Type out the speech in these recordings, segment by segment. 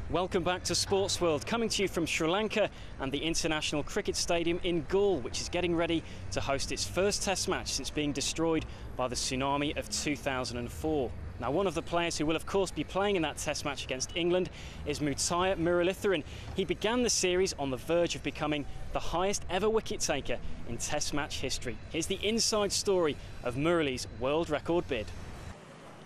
Welcome back to Sportsworld, coming to you from Sri Lanka and the International Cricket Stadium in Galle, which is getting ready to host its first Test match since being destroyed by the tsunami of 2004. Now, one of the players who will of course be playing in that Test match against England is Muttiah Muralitharan. He began the series on the verge of becoming the highest ever wicket taker in Test match history. Here's the inside story of Murali's world record bid.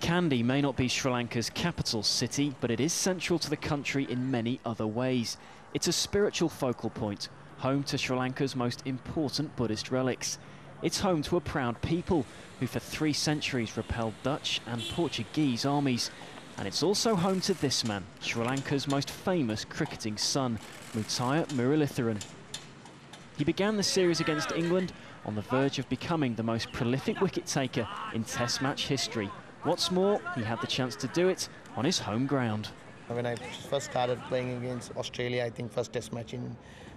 Kandy may not be Sri Lanka's capital city, but it is central to the country in many other ways. It's a spiritual focal point, home to Sri Lanka's most important Buddhist relics. It's home to a proud people who for 3 centuries repelled Dutch and Portuguese armies. And it's also home to this man, Sri Lanka's most famous cricketing son, Muttiah Muralitharan. He began the series against England on the verge of becoming the most prolific wicket taker in Test match history. What's more, he had the chance to do it on his home ground. When I first started playing against Australia, I think first Test match in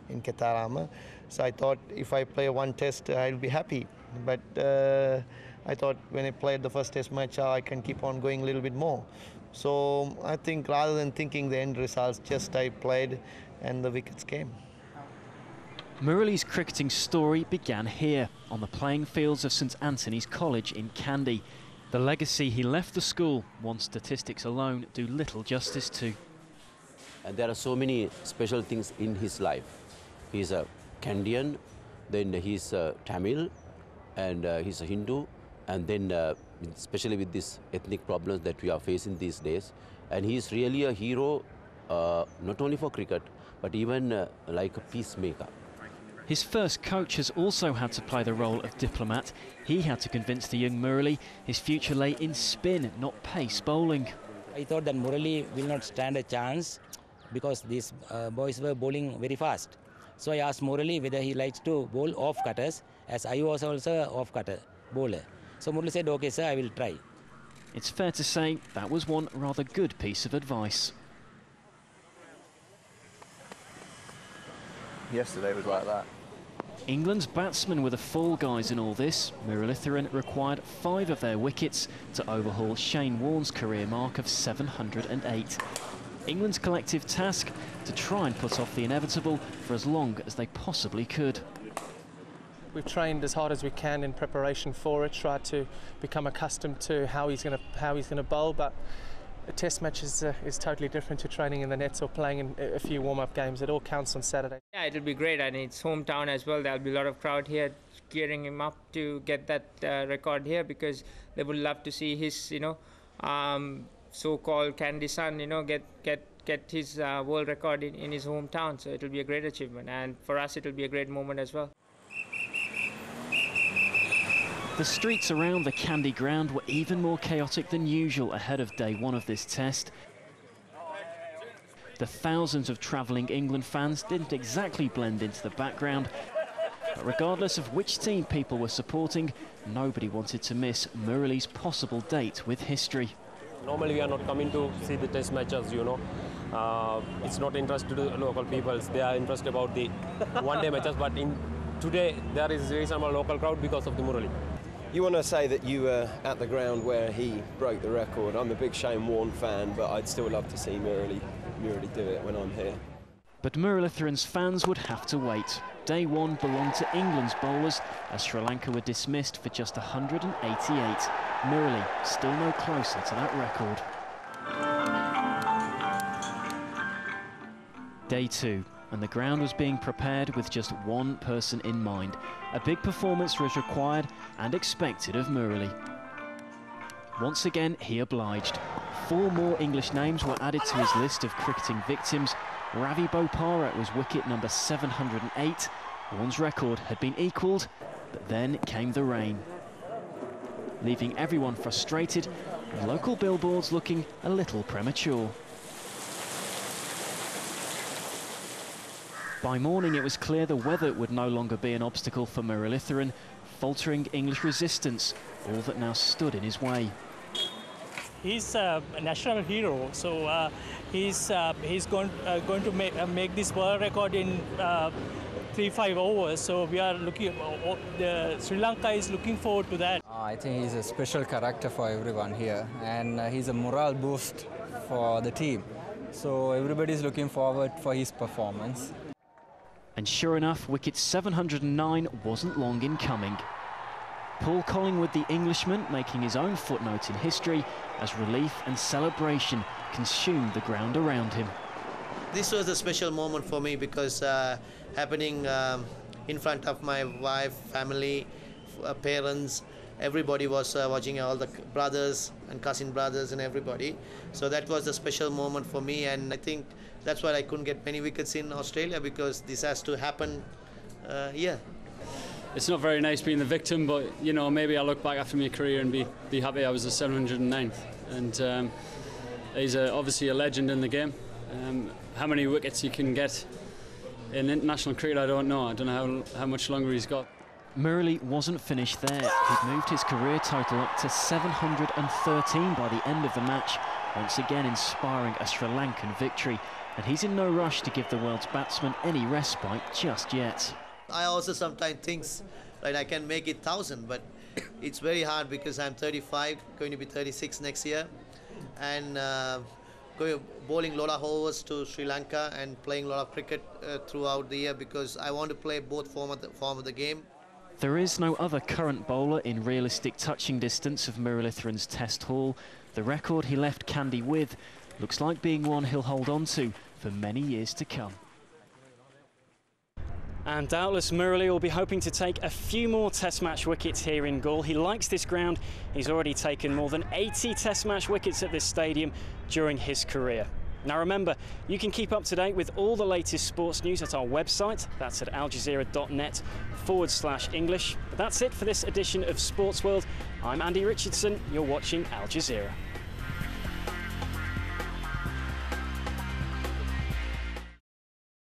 Qatar, so I thought if I play one Test, I'll be happy. But I thought when I played the first Test match, I can keep on going a little bit more. So I think rather than thinking the end results, just I played and the wickets came. Murali's cricketing story began here, on the playing fields of St Anthony's College in Kandy. The legacy he left the school, one statistics alone do little justice to. And there are so many special things in his life. He's a Kandian, then he's Tamil, and he's a Hindu, and then especially with these ethnic problems that we are facing these days. And he's really a hero, not only for cricket, but even like a peacemaker. His first coach has also had to play the role of diplomat. He had to convince the young Murali his future lay in spin, not pace bowling. I thought that Murali will not stand a chance because these boys were bowling very fast. So I asked Murali whether he likes to bowl off cutters, as I was also an off cutter bowler. So Murali said, "Okay, sir, I will try." It's fair to say that was one rather good piece of advice. Yesterday was like that. England's batsmen were the fall guys in all this. Muralitharan required 5 of their wickets to overhaul Shane Warne's career mark of 708. England's collective task to try and put off the inevitable for as long as they possibly could. We've trained as hard as we can in preparation for it, tried to become accustomed to how he's going to bowl, but a Test match is totally different to training in the nets or playing in a few warm-up games. It all counts on Saturday. Yeah, it'll be great, and it's hometown as well. There'll be a lot of crowd here gearing him up to get that record here, because they would love to see his, so-called Kandy son, get his world record in his hometown. So it'll be a great achievement, and for us it'll be a great moment as well. The streets around the Kandy ground were even more chaotic than usual ahead of day 1 of this test. The thousands of travelling England fans didn't exactly blend into the background, but regardless of which team people were supporting, nobody wanted to miss Murali's possible date with history. Normally we are not coming to see the Test matches, it's not interested to the local people. They are interested about the one-day matches, but today there is a reasonable local crowd because of the Murali. You want to say that you were at the ground where he broke the record. I'm a big Shane Warne fan, but I'd still love to see Murali do it when I'm here. But Muralitharan's fans would have to wait. Day 1 belonged to England's bowlers, as Sri Lanka were dismissed for just 188. Murali still no closer to that record. Day 2. And the ground was being prepared with just one person in mind. A big performance was required and expected of Murali. Once again, he obliged. 4 more English names were added to his list of cricketing victims. Ravi Bopara was wicket number 708. Warne's record had been equalled, but then came the rain, leaving everyone frustrated and local billboards looking a little premature. By morning, it was clear the weather would no longer be an obstacle for Muralitharan. Faltering English resistance, all that now stood in his way. He's a national hero, so he's going to make this world record in 3-5 overs. So we are looking. Sri Lanka is looking forward to that. I think he's a special character for everyone here, and he's a morale boost for the team. So everybody is looking forward for his performance. And sure enough, wicket 709 wasn't long in coming. Paul Collingwood, the Englishman, making his own footnote in history as relief and celebration consumed the ground around him. This was a special moment for me because happening in front of my wife, family, parents, everybody was watching, all the brothers and cousin brothers and everybody. So that was a special moment for me, and I think that's why I couldn't get many wickets in Australia, because this has to happen here. It's not very nice being the victim, but you know, maybe I'll look back after my career and be happy I was the 709th. And he's obviously a legend in the game. How many wickets he can get in international cricket, I don't know. I don't know how much longer he's got. Murali wasn't finished there. He'd moved his career total up to 713 by the end of the match, once again inspiring a Sri Lankan victory. And he's in no rush to give the world's batsmen any respite just yet. I also sometimes think like I can make it 1,000, but it's very hard because I'm 35, going to be 36 next year, and bowling a lot of overs to Sri Lanka and playing a lot of cricket throughout the year, because I want to play both form of the game. There is no other current bowler in realistic touching distance of Muralitharan's Test haul. The record he left Kandy with looks like being one he'll hold on to for many years to come. And doubtless Murali will be hoping to take a few more Test match wickets here in Galle. He likes this ground. He's already taken more than 80 Test match wickets at this stadium during his career. Now remember, you can keep up to date with all the latest sports news at our website. That's at aljazeera.net/English. But that's it for this edition of Sportsworld. I'm Andy Richardson. You're watching Al Jazeera.